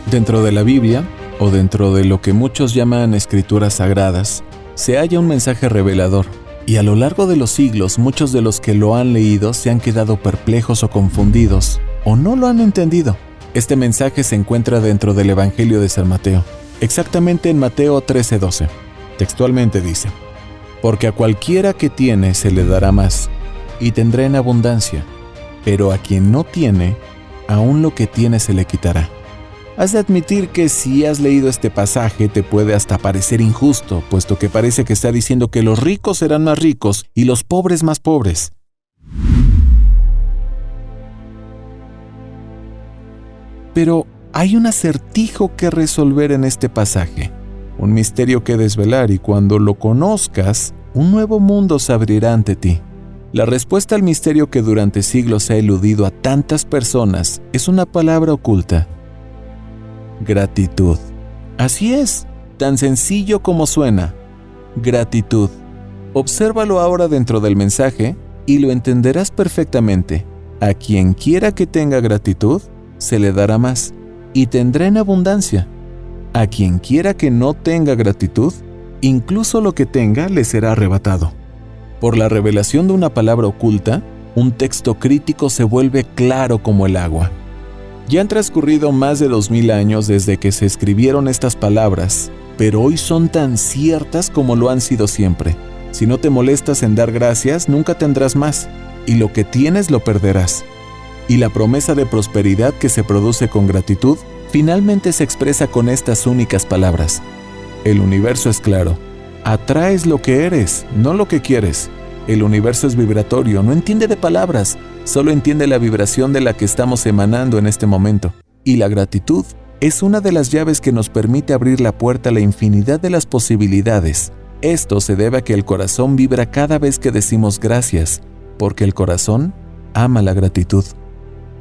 Dentro de la Biblia, o dentro de lo que muchos llaman escrituras sagradas, se halla un mensaje revelador, y a lo largo de los siglos muchos de los que lo han leído se han quedado perplejos o confundidos, o no lo han entendido. Este mensaje se encuentra dentro del Evangelio de San Mateo, exactamente en Mateo 13:12. Textualmente dice: «Porque a cualquiera que tiene se le dará más, y tendrá en abundancia, pero a quien no tiene, aún lo que tiene se le quitará». Has de admitir que si has leído este pasaje te puede hasta parecer injusto, puesto que parece que está diciendo que los ricos serán más ricos y los pobres más pobres. Pero hay un acertijo que resolver en este pasaje, un misterio que desvelar, y cuando lo conozcas, un nuevo mundo se abrirá ante ti. La respuesta al misterio que durante siglos ha eludido a tantas personas es una palabra oculta: gratitud. Así es, tan sencillo como suena. Gratitud. Obsérvalo ahora dentro del mensaje y lo entenderás perfectamente. A quien quiera que tenga gratitud, se le dará más, y tendrá en abundancia. A quien quiera que no tenga gratitud, incluso lo que tenga le será arrebatado. Por la revelación de una palabra oculta, un texto crítico se vuelve claro como el agua. Ya han transcurrido más de 2000 años desde que se escribieron estas palabras, pero hoy son tan ciertas como lo han sido siempre. Si no te molestas en dar gracias, nunca tendrás más, y lo que tienes lo perderás. Y la promesa de prosperidad que se produce con gratitud, finalmente se expresa con estas únicas palabras. El universo es claro. Atraes lo que eres, no lo que quieres. El universo es vibratorio, no entiende de palabras, solo entiende la vibración de la que estamos emanando en este momento. Y la gratitud es una de las llaves que nos permite abrir la puerta a la infinidad de las posibilidades. Esto se debe a que el corazón vibra cada vez que decimos gracias, porque el corazón ama la gratitud.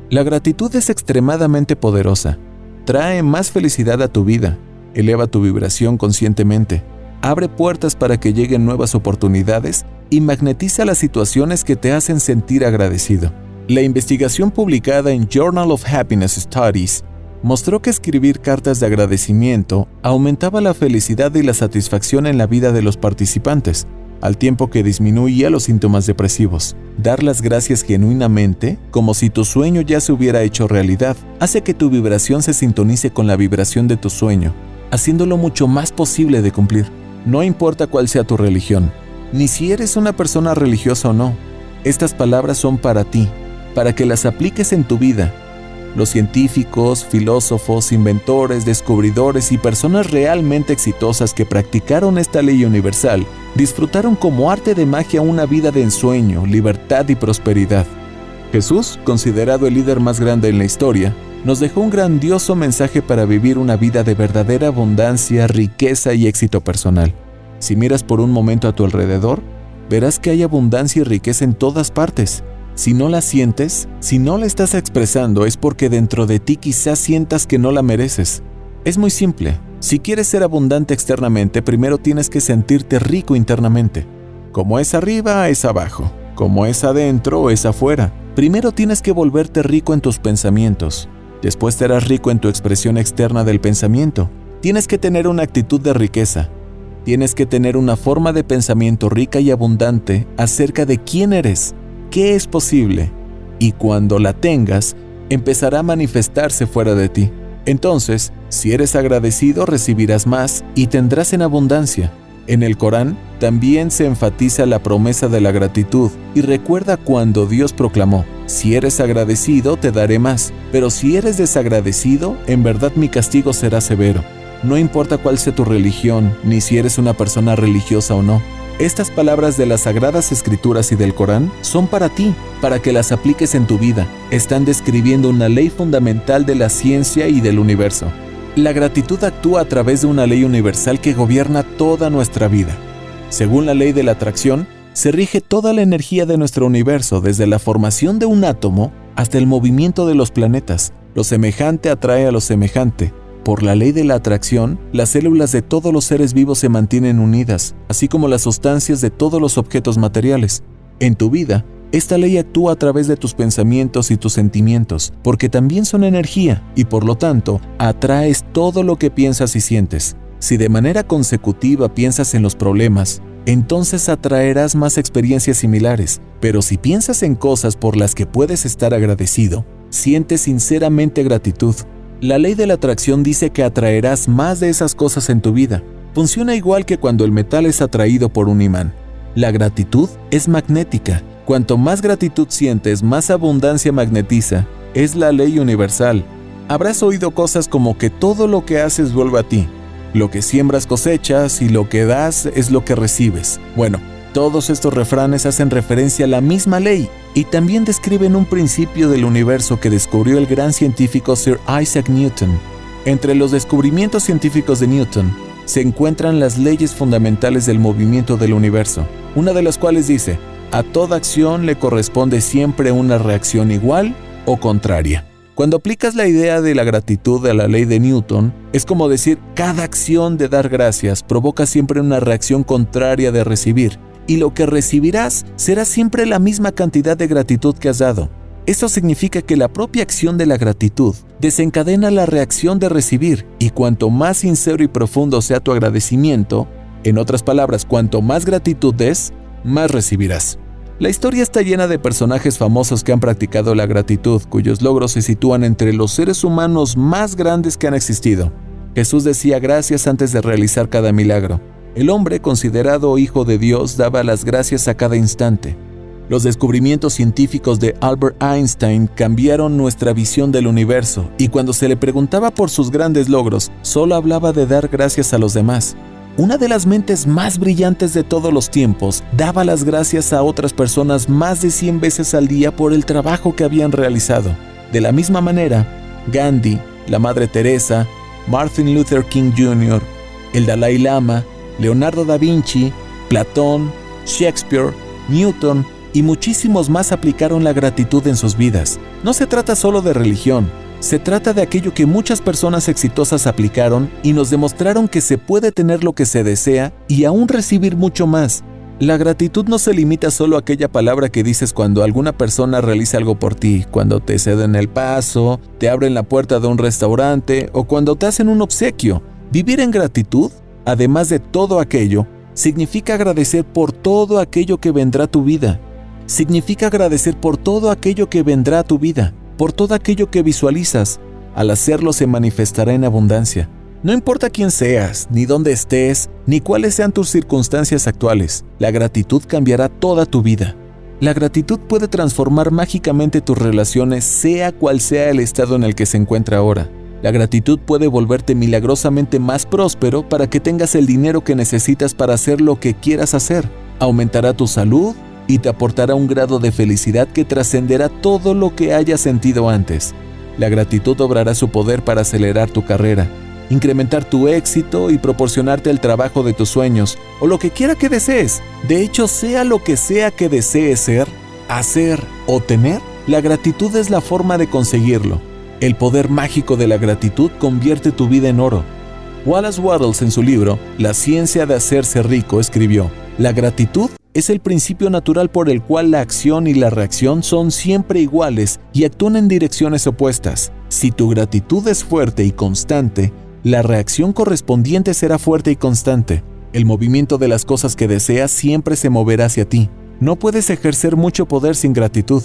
La gratitud es extremadamente poderosa. Trae más felicidad a tu vida, eleva tu vibración conscientemente, abre puertas para que lleguen nuevas oportunidades y magnetiza las situaciones que te hacen sentir agradecido. La investigación publicada en Journal of Happiness Studies mostró que escribir cartas de agradecimiento aumentaba la felicidad y la satisfacción en la vida de los participantes, al tiempo que disminuía los síntomas depresivos. Dar las gracias genuinamente, como si tu sueño ya se hubiera hecho realidad, hace que tu vibración se sintonice con la vibración de tu sueño, haciéndolo mucho más posible de cumplir. No importa cuál sea tu religión, ni si eres una persona religiosa o no, estas palabras son para ti, para que las apliques en tu vida. Los científicos, filósofos, inventores, descubridores y personas realmente exitosas que practicaron esta ley universal disfrutaron como arte de magia una vida de ensueño, libertad y prosperidad. Jesús, considerado el líder más grande en la historia, nos dejó un grandioso mensaje para vivir una vida de verdadera abundancia, riqueza y éxito personal. Si miras por un momento a tu alrededor, verás que hay abundancia y riqueza en todas partes. Si no la sientes, si no la estás expresando, es porque dentro de ti quizás sientas que no la mereces. Es muy simple. Si quieres ser abundante externamente, primero tienes que sentirte rico internamente. Como es arriba, es abajo. Como es adentro, es afuera. Primero tienes que volverte rico en tus pensamientos. Después serás rico en tu expresión externa del pensamiento. Tienes que tener una actitud de riqueza. Tienes que tener una forma de pensamiento rica y abundante acerca de quién eres, qué es posible, y cuando la tengas, empezará a manifestarse fuera de ti. Entonces, si eres agradecido, recibirás más y tendrás en abundancia. En el Corán también se enfatiza la promesa de la gratitud y recuerda cuando Dios proclamó: si eres agradecido, te daré más, pero si eres desagradecido, en verdad mi castigo será severo. No importa cuál sea tu religión, ni si eres una persona religiosa o no. Estas palabras de las Sagradas Escrituras y del Corán son para ti, para que las apliques en tu vida. Están describiendo una ley fundamental de la ciencia y del universo. La gratitud actúa a través de una ley universal que gobierna toda nuestra vida. Según la ley de la atracción, se rige toda la energía de nuestro universo, desde la formación de un átomo hasta el movimiento de los planetas. Lo semejante atrae a lo semejante. Por la ley de la atracción, las células de todos los seres vivos se mantienen unidas, así como las sustancias de todos los objetos materiales. En tu vida, Esta ley actúa a través de tus pensamientos y tus sentimientos, porque también son energía y por lo tanto atraes todo lo que piensas y sientes. Si de manera consecutiva piensas en los problemas, entonces atraerás más experiencias similares, pero si piensas en cosas por las que puedes estar agradecido, sientes sinceramente gratitud. La ley de la atracción dice que atraerás más de esas cosas en tu vida. Funciona igual que cuando el metal es atraído por un imán. La gratitud es magnética. Cuanto más gratitud sientes, más abundancia magnetiza. Es la ley universal. Habrás oído cosas como que todo lo que haces vuelve a ti. Lo que siembras cosechas y lo que das es lo que recibes. Bueno, todos estos refranes hacen referencia a la misma ley y también describen un principio del universo que descubrió el gran científico Sir Isaac Newton. Entre los descubrimientos científicos de Newton se encuentran las leyes fundamentales del movimiento del universo, una de las cuales dice: a toda acción le corresponde siempre una reacción igual o contraria. Cuando aplicas la idea de la gratitud a la ley de Newton, es como decir, cada acción de dar gracias provoca siempre una reacción contraria de recibir, y lo que recibirás será siempre la misma cantidad de gratitud que has dado. Esto significa que la propia acción de la gratitud desencadena la reacción de recibir, y cuanto más sincero y profundo sea tu agradecimiento, en otras palabras, cuanto más gratitud des, más recibirás. La historia está llena de personajes famosos que han practicado la gratitud, cuyos logros se sitúan entre los seres humanos más grandes que han existido. Jesús decía gracias antes de realizar cada milagro. El hombre, considerado hijo de Dios, daba las gracias a cada instante. Los descubrimientos científicos de Albert Einstein cambiaron nuestra visión del universo, y cuando se le preguntaba por sus grandes logros, solo hablaba de dar gracias a los demás. Una de las mentes más brillantes de todos los tiempos daba las gracias a otras personas más de 100 veces al día por el trabajo que habían realizado. De la misma manera, Gandhi, la Madre Teresa, Martin Luther King Jr., el Dalai Lama, Leonardo da Vinci, Platón, Shakespeare, Newton y muchísimos más aplicaron la gratitud en sus vidas. No se trata solo de religión. Se trata de aquello que muchas personas exitosas aplicaron y nos demostraron que se puede tener lo que se desea y aún recibir mucho más. La gratitud no se limita solo a aquella palabra que dices cuando alguna persona realiza algo por ti, cuando te ceden el paso, te abren la puerta de un restaurante o cuando te hacen un obsequio. Vivir en gratitud, además de todo aquello, significa agradecer por todo aquello que vendrá a tu vida. Significa agradecer por todo aquello que vendrá a tu vida. Por todo aquello que visualizas. Al hacerlo se manifestará en abundancia. No importa quién seas, ni dónde estés, ni cuáles sean tus circunstancias actuales, la gratitud cambiará toda tu vida. La gratitud puede transformar mágicamente tus relaciones, sea cual sea el estado en el que se encuentra ahora. La gratitud puede volverte milagrosamente más próspero para que tengas el dinero que necesitas para hacer lo que quieras hacer. Aumentará tu salud y te aportará un grado de felicidad que trascenderá todo lo que hayas sentido antes. La gratitud obrará su poder para acelerar tu carrera, incrementar tu éxito y proporcionarte el trabajo de tus sueños, o lo que quiera que desees. De hecho, sea lo que sea que desees ser, hacer o tener, la gratitud es la forma de conseguirlo. El poder mágico de la gratitud convierte tu vida en oro. Wallace Wattles, en su libro La ciencia de hacerse rico, escribió: la gratitud es el principio natural por el cual la acción y la reacción son siempre iguales y actúan en direcciones opuestas. Si tu gratitud es fuerte y constante, la reacción correspondiente será fuerte y constante. El movimiento de las cosas que deseas siempre se moverá hacia ti. No puedes ejercer mucho poder sin gratitud,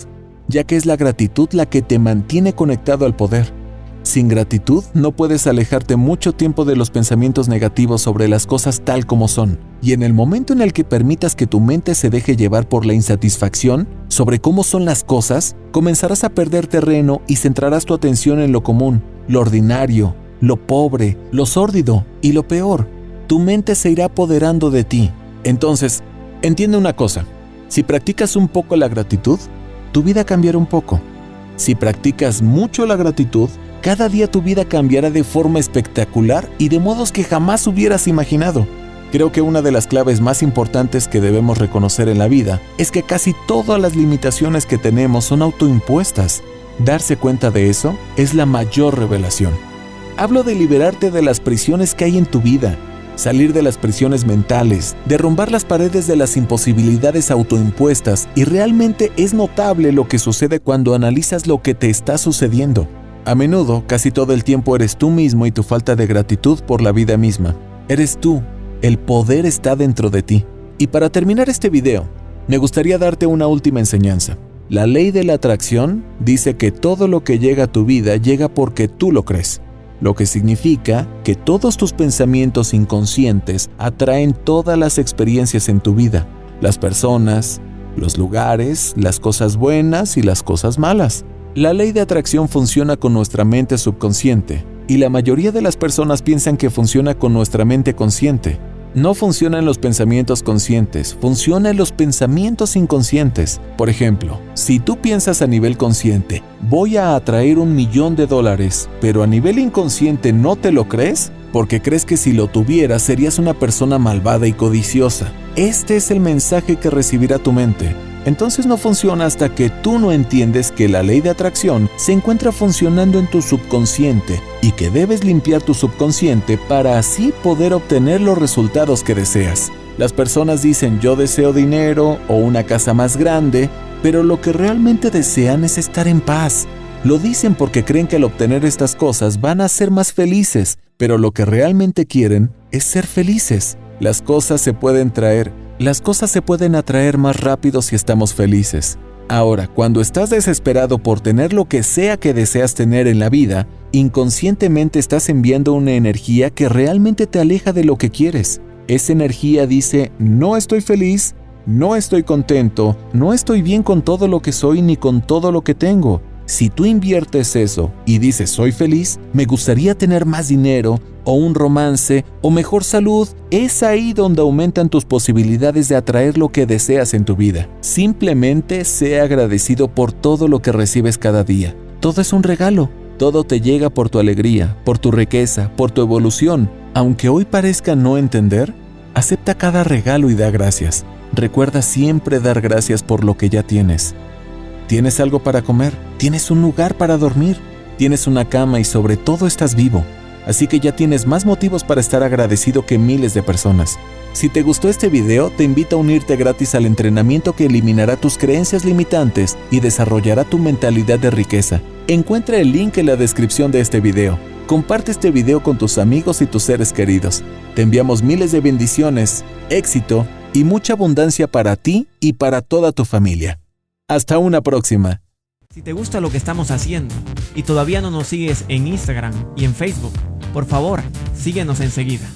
ya que es la gratitud la que te mantiene conectado al poder. Sin gratitud no puedes alejarte mucho tiempo de los pensamientos negativos sobre las cosas tal como son, y en el momento en el que permitas que tu mente se deje llevar por la insatisfacción sobre cómo son las cosas, comenzarás a perder terreno y centrarás tu atención en lo común, lo ordinario, lo pobre, lo sórdido y lo peor. Tu mente se irá apoderando de ti. Entonces, entiende una cosa: si practicas un poco la gratitud, tu vida cambiará un poco. Si practicas mucho la gratitud, cada día tu vida cambiará de forma espectacular y de modos que jamás hubieras imaginado. Creo que una de las claves más importantes que debemos reconocer en la vida es que casi todas las limitaciones que tenemos son autoimpuestas. Darse cuenta de eso es la mayor revelación. Hablo de liberarte de las prisiones que hay en tu vida. salir de las prisiones mentales, derrumbar las paredes de las imposibilidades autoimpuestas, y realmente es notable lo que sucede cuando analizas lo que te está sucediendo. A menudo, casi todo el tiempo eres tú mismo y tu falta de gratitud por la vida misma. Eres tú, el poder está dentro de ti. Y para terminar este video, me gustaría darte una última enseñanza. La ley de la atracción dice que todo lo que llega a tu vida llega porque tú lo crees, lo que significa que todos tus pensamientos inconscientes atraen todas las experiencias en tu vida, las personas, los lugares, las cosas buenas y las cosas malas. La ley de atracción funciona con nuestra mente subconsciente, y la mayoría de las personas piensan que funciona con nuestra mente consciente. No funciona en los pensamientos conscientes, funciona en los pensamientos inconscientes. Por ejemplo, si tú piensas a nivel consciente, voy a atraer $1 millón, pero a nivel inconsciente no te lo crees, porque crees que si lo tuvieras serías una persona malvada y codiciosa. Este es el mensaje que recibirá tu mente. Entonces no funciona hasta que tú no entiendes que la ley de atracción se encuentra funcionando en tu subconsciente y que debes limpiar tu subconsciente para así poder obtener los resultados que deseas. Las personas dicen yo deseo dinero o una casa más grande, pero lo que realmente desean es estar en paz. Lo dicen porque creen que al obtener estas cosas van a ser más felices, pero lo que realmente quieren es ser felices. Las cosas se pueden atraer más rápido si estamos felices. Ahora, cuando estás desesperado por tener lo que sea que deseas tener en la vida, inconscientemente estás enviando una energía que realmente te aleja de lo que quieres. Esa energía dice, no estoy feliz, no estoy contento, no estoy bien con todo lo que soy ni con todo lo que tengo. Si tú inviertes eso y dices soy feliz, me gustaría tener más dinero, o un romance, o mejor salud, es ahí donde aumentan tus posibilidades de atraer lo que deseas en tu vida. Simplemente sé agradecido por todo lo que recibes cada día. Todo es un regalo. Todo te llega por tu alegría, por tu riqueza, por tu evolución. Aunque hoy parezca no entender, acepta cada regalo y da gracias. Recuerda siempre dar gracias por lo que ya tienes. Tienes algo para comer, tienes un lugar para dormir, tienes una cama y sobre todo estás vivo. Así que ya tienes más motivos para estar agradecido que miles de personas. Si te gustó este video, te invito a unirte gratis al entrenamiento que eliminará tus creencias limitantes y desarrollará tu mentalidad de riqueza. Encuentra el link en la descripción de este video. Comparte este video con tus amigos y tus seres queridos. Te enviamos miles de bendiciones, éxito y mucha abundancia para ti y para toda tu familia. Hasta una próxima. Si te gusta lo que estamos haciendo y todavía no nos sigues en Instagram y en Facebook, por favor, síguenos enseguida.